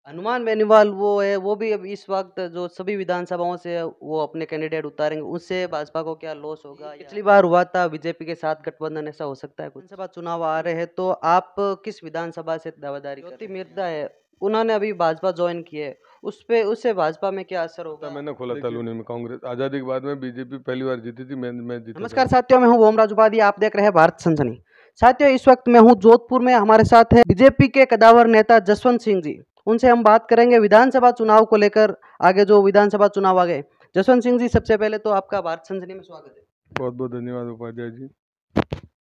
हनुमान बेनीवाल वो है, वो भी अब इस वक़्त जो सभी विधानसभाओं से वो अपने कैंडिडेट उतारेंगे, उससे भाजपा को क्या लॉस होगा? पिछली बार हुआ था बीजेपी के साथ गठबंधन, ऐसा हो सकता है कुछ? विधानसभा चुनाव आ रहे हैं, तो आप किस विधानसभा से दावेदारी कर रहे हैं? ज्योति मिर्धा है, उन्होंने अभी भाजपा जॉइन की है, उससे भाजपा में क्या असर खाता होगा? मैंने खोला था लूनी में। कांग्रेस आज़ादी के बाद में बीजेपी पहली बार जीती थी, मैं जीता था। नमस्कार साथियों, मैं हूं ओमराज उपाध्याय, आप देख रहे हैं भारत सनसनी। साथियों, इस वक्त मैं हूं जोधपुर में, हमारे साथ है बीजेपी के कदावर नेता जसवंत सिंह जी। उनसे हम बात करेंगे विधानसभा चुनाव को लेकर, आगे जो विधानसभा चुनाव आ गए। जसवंत सिंह जी, सबसे पहले तो आपका भारत सनसनी में स्वागत है। बहुत बहुत धन्यवाद उपाध्याय जी।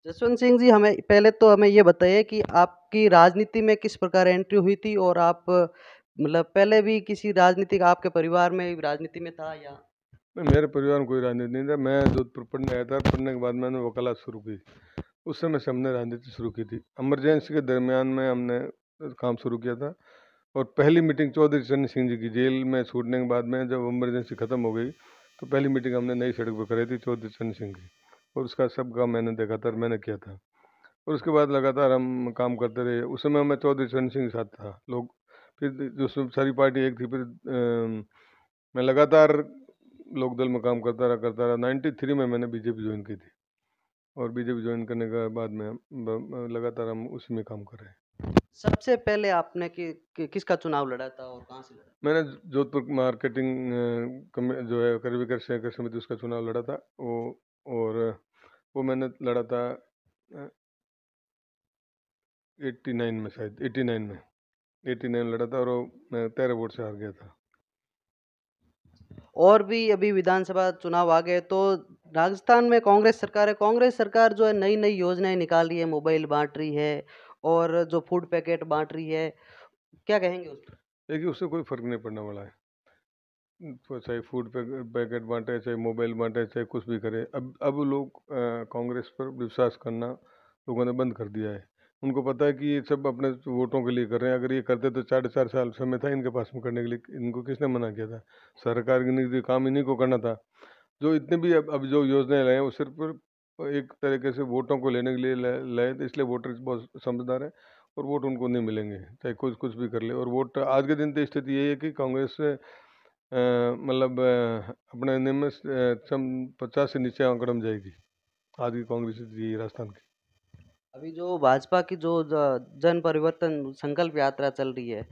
जसवंत सिंह जी, हमें ये बताइए कि आपकी राजनीति में किस प्रकार एंट्री हुई थी, और आप मतलब पहले भी किसी राजनीतिक आपके परिवार में राजनीति में था या? मेरे परिवार में कोई राजनीति नहीं था। मैं जोधपुर पढ़ने आया था, पढ़ने के बाद मैंने वकालत शुरू की। उस समय से हमने राजनीति शुरू की थी। इमरजेंसी के दरमियान में हमने काम शुरू किया था। और पहली मीटिंग चौधरी चरण सिंह जी की जेल में छूटने के बाद में, जब इमरजेंसी ख़त्म हो गई, तो पहली मीटिंग हमने नई सड़क पर कराई थी चौधरी चरण सिंह की। और उसका सब काम मैंने देखा था और मैंने किया था। और उसके बाद लगातार हम काम करते रहे। उस समय मैं चौधरी चरण सिंह के साथ था। लोग फिर जो सारी पार्टी एक थी, फिर मैं लगातार लोक दल में काम करता रहा। 93 में मैंने बीजेपी ज्वाइन की थी। और बीजेपी ज्वाइन करने के बाद में लगातार हम उसी में काम कर रहे हैं। सबसे पहले आपने किसका चुनाव लड़ा था और कहाँ से लड़ा? मैंने जोधपुर मार्केटिंग जो है क्रय विक्रय सहकारी समिति, उसका चुनाव लड़ा था वो। और वो मैंने लड़ा था 89 में, शायद 89 लड़ा था, और वो मैं 13 वोट से हार गया था। और भी अभी विधानसभा चुनाव आ गए, तो राजस्थान में कांग्रेस सरकार है। कांग्रेस सरकार जो है नई नई योजनाएं निकाल रही है, मोबाइल बांट रही है और जो फूड पैकेट बांट रही है, क्या कहेंगे उस पर? देखिए, उससे कोई फर्क नहीं पड़ने वाला है। तो चाहे फूड पैकेट बांटे, चाहे मोबाइल बांटे, चाहे कुछ भी करे, अब लोग कांग्रेस पर विश्वास करना लोगों ने बंद कर दिया है। उनको पता है कि ये सब अपने वोटों के लिए कर रहे हैं। अगर ये करते तो 4.5 साल समय था इनके पास में करने के लिए। इनको किसने मना किया था? सरकार की नीति, काम इन्हीं को करना था। जो इतने भी अब जो योजनाएं लाए हैं, वो सिर्फ एक तरीके से वोटों को लेने के लिए लाए, तो इसलिए वोटर बहुत समझदार है। और वोट उनको नहीं मिलेंगे, चाहे कुछ कुछ भी कर ले। और वोट आज के दिन तो स्थिति यही है कि कांग्रेस से मतलब अपने निम्न 50 से नीचे आंकड़ा में जाएगी। आज की कांग्रेस जी राजस्थान की। अभी जो भाजपा की जो जन परिवर्तन संकल्प यात्रा चल रही है,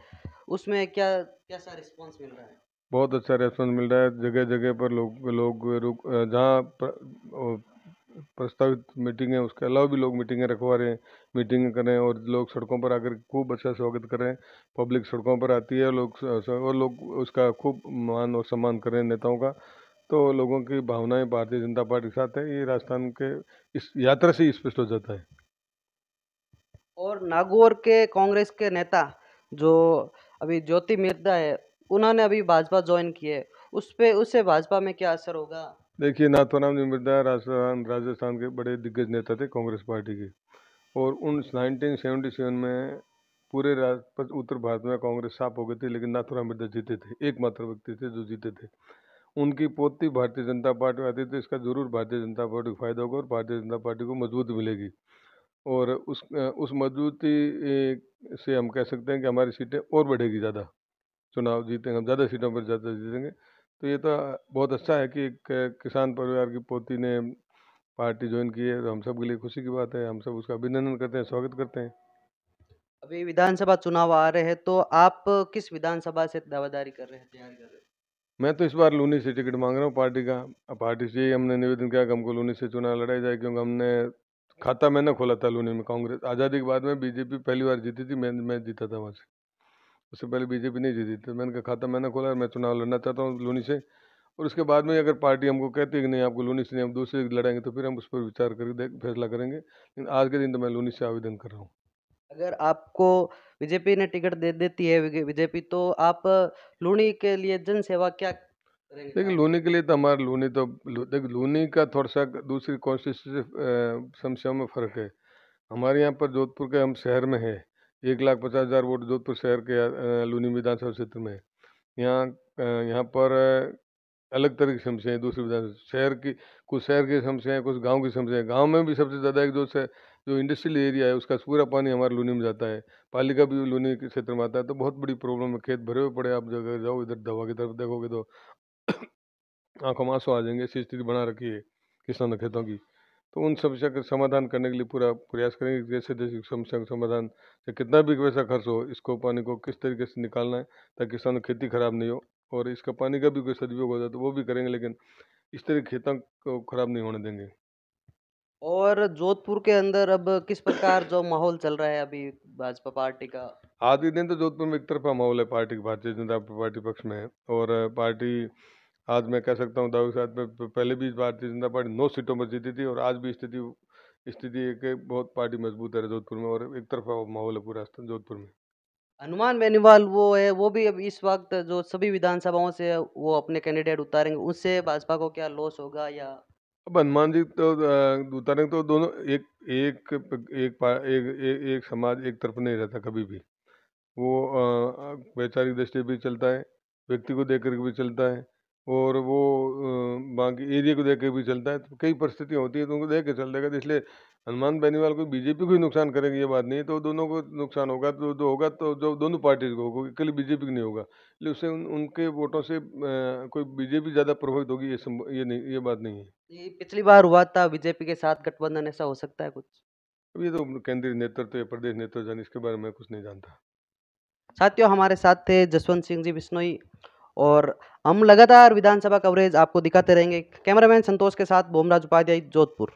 उसमें क्या कैसा रिस्पॉन्स मिल रहा है? बहुत अच्छा रेस्पॉन्स मिल रहा है। जगह जगह पर लोग लोग जहाँ प्रस्तावित मीटिंग है, उसके अलावा भी लोग मीटिंगें रखवा रहे हैं, मीटिंगें कर रहे हैं। और लोग सड़कों पर आकर खूब अच्छा स्वागत कर रहे हैं। पब्लिक सड़कों पर आती है, और लोग उसका खूब मान और सम्मान कर रहे हैं नेताओं का। तो लोगों की भावनाएं भारतीय जनता पार्टी के साथ है, ये राजस्थान के इस यात्रा से ही स्पष्ट हो जाता है। और नागौर के कांग्रेस के नेता जो अभी ज्योति मिर्धा है, उन्होंने अभी भाजपा ज्वाइन की है, उससे भाजपा में क्या असर होगा? देखिए, नाथूराम मिर्जा राजस्थान के बड़े दिग्गज नेता थे कांग्रेस पार्टी के। और उन 1977 में पूरे उत्तर भारत में कांग्रेस साफ हो गई थी, लेकिन नाथूराम मिर्जा जीते थे। एकमात्र व्यक्ति थे जो जीते थे। उनकी पोती भारतीय जनता पार्टी में आती, तो इसका जरूर भारतीय जनता पार्टी को फायदा होगा और भारतीय जनता पार्टी को मजबूती मिलेगी। और उस मजबूती से हम कह सकते हैं कि हमारी सीटें और बढ़ेगी। ज़्यादा चुनाव जीतेंगे हम, ज़्यादा सीटों पर ज़्यादा जीतेंगे। तो ये तो बहुत अच्छा है कि एक किसान परिवार की पोती ने पार्टी ज्वाइन की है। तो हम सब के लिए खुशी की बात है। हम सब उसका अभिनंदन करते हैं, स्वागत करते हैं। अभी विधानसभा चुनाव आ रहे हैं, तो आप किस विधानसभा से दावेदारी कर रहे हैं, तैयारी कर रहे हैं? मैं तो इस बार लूनी से टिकट मांग रहा हूँ पार्टी का। अब पार्टी से ही हमने निवेदन किया कि हमको लूनी से चुनाव लड़ाई जाए, क्योंकि हमने खाता मैंने खोला था लूनी में। कांग्रेस आज़ादी के बाद में बीजेपी पहली बार जीती थी, मैं जीता था वहाँ से। उससे पहले बीजेपी नहीं जीती, तो मैंने कहा खाता मैंने खोला और मैं चुनाव लड़ना चाहता हूँ लूनी से। और उसके बाद में अगर पार्टी हमको कहती है कि नहीं, आपको लूनी से नहीं, हम दूसरे लड़ाएंगे, तो फिर हम उस पर विचार करके फैसला करेंगे। लेकिन आज के दिन तो मैं लूनी से आवेदन कर रहा हूँ। अगर आपको बीजेपी ने टिकट दे देती है, बीजेपी, तो आप लूनी के लिए जन सेवा क्या करेंगे देखिए, काम? लूनी के लिए तो हमारा देख, लूनी का थोड़ा सा दूसरी कॉन्स्टिट्यूंसी से समस्याओं में फ़र्क है। हमारे यहाँ पर जोधपुर के हम शहर में है, 1,50,000 वोट जोधपुर शहर के लूनी विधानसभा क्षेत्र में है। यहाँ पर अलग तरह की समस्याएं दूसरी विधानसभा शहर की, कुछ शहर की समस्याएं, कुछ गांव की समस्याएं। गांव में भी सबसे ज़्यादा एक जो जो इंडस्ट्रियल एरिया है उसका पूरा पानी हमारे लूनी में जाता है, पाली का भी लूनी के क्षेत्र में आता है, तो बहुत बड़ी प्रॉब्लम है। खेत भरे हुए पड़े, आप जगह जाओ इधर दवा की तरफ देखोगे तो आंखों में आंसू आ जाएंगे, ऐसी स्थिति बना रखी है किसानों खेतों की। तो उन समस्या का समाधान करने के लिए पूरा प्रयास करेंगे कि जैसे जैसे समस्या का समाधान, चाहे कितना भी पैसा खर्च हो, इसको पानी को किस तरीके से निकालना है ताकि किसानों की खेती खराब नहीं हो, और इसका पानी का भी कोई सदुपयोग हो जाए तो वो भी करेंगे, लेकिन इस तरह खेतों को खराब नहीं होने देंगे। और जोधपुर के अंदर अब किस प्रकार जो माहौल चल रहा है अभी भाजपा पार्टी का? आज के दिन तो जोधपुर में एक तरफा माहौल है, पार्टी भारतीय जनता पार्टी पक्ष में है। और पार्टी, आज मैं कह सकता हूँ दावे के साथ में, पहले भी भारतीय जनता पार्टी 9 सीटों पर जीती थी, और आज भी स्थिति स्थिति है कि बहुत पार्टी मजबूत है जोधपुर में, और एक तरफा माहौल है पूरा जोधपुर में। हनुमान बेनीवाल वो है, वो भी अब इस वक्त जो सभी विधानसभाओं से वो अपने कैंडिडेट उतारेंगे, उससे भाजपा को क्या लॉस होगा या? अब हनुमान जी तो उतारेंगे तो दोनों एक एक एक एक, एक, एक समाज एक तरफ नहीं रहता कभी भी। वो वैचारिक दृष्टि भी चलता है, व्यक्ति को देख कर भी चलता है, और वो बाकी एरिया को देख के भी चलता है। तो कई परिस्थितियाँ होती है तो उनको देख के चलेगा, तो इसलिए हनुमान बेनीवाल को बीजेपी को ही नुकसान करेंगे ये बात नहीं है, तो दोनों को नुकसान होगा, तो जो होगा तो जो दोनों पार्टीज को होगा, केवल बीजेपी को नहीं होगा। इसलिए उससे उनके वोटों से कोई बीजेपी ज़्यादा प्रभावित होगी, ये नहीं, ये बात नहीं है। ये पिछली बार हुआ था बीजेपी के साथ गठबंधन, ऐसा हो सकता है कुछ? अब ये तो केंद्रीय नेतृत्व या प्रदेश नेतृत्व जाने, इसके बारे में कुछ नहीं जानता। साथियों, हमारे साथ थे जसवंत सिंह जी बिश्नोई, और हम लगातार विधानसभा कवरेज आपको दिखाते रहेंगे। कैमरामैन संतोष के साथ बोमराज उपाध्याय, जोधपुर।